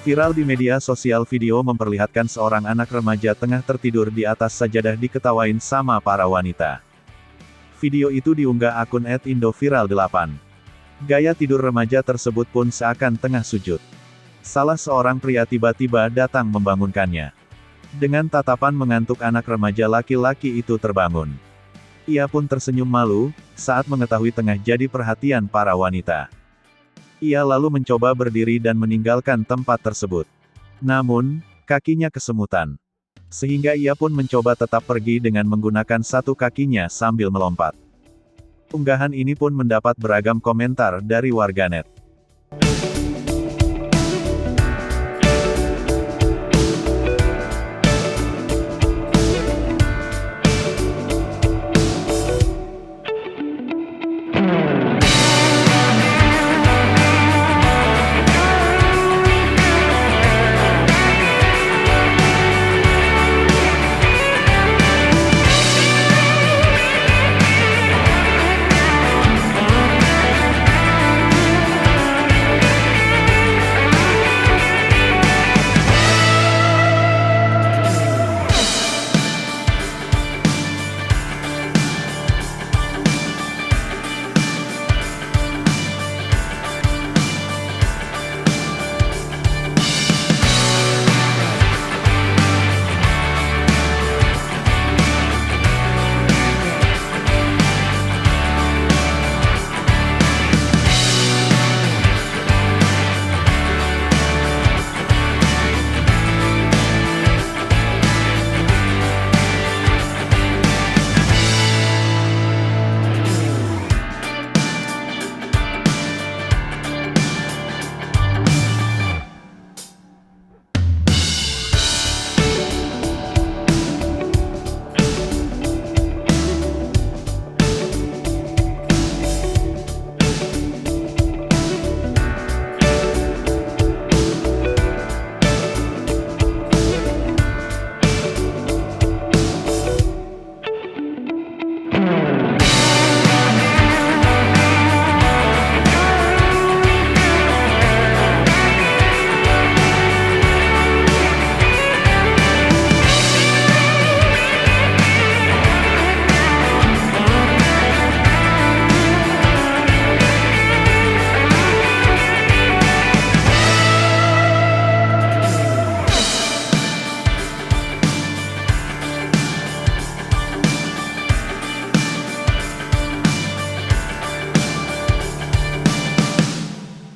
Viral di media sosial, video memperlihatkan seorang anak remaja tengah tertidur di atas sajadah diketawain sama para wanita. Video itu diunggah akun @indoviral8. Gaya tidur remaja tersebut pun seakan tengah sujud. Salah seorang pria tiba-tiba datang membangunkannya. Dengan tatapan mengantuk, anak remaja laki-laki itu terbangun. Ia pun tersenyum malu, saat mengetahui tengah jadi perhatian para wanita. Ia lalu mencoba berdiri dan meninggalkan tempat tersebut. Namun, kakinya kesemutan. Sehingga ia pun mencoba tetap pergi dengan menggunakan satu kakinya sambil melompat. Unggahan ini pun mendapat beragam komentar dari warganet.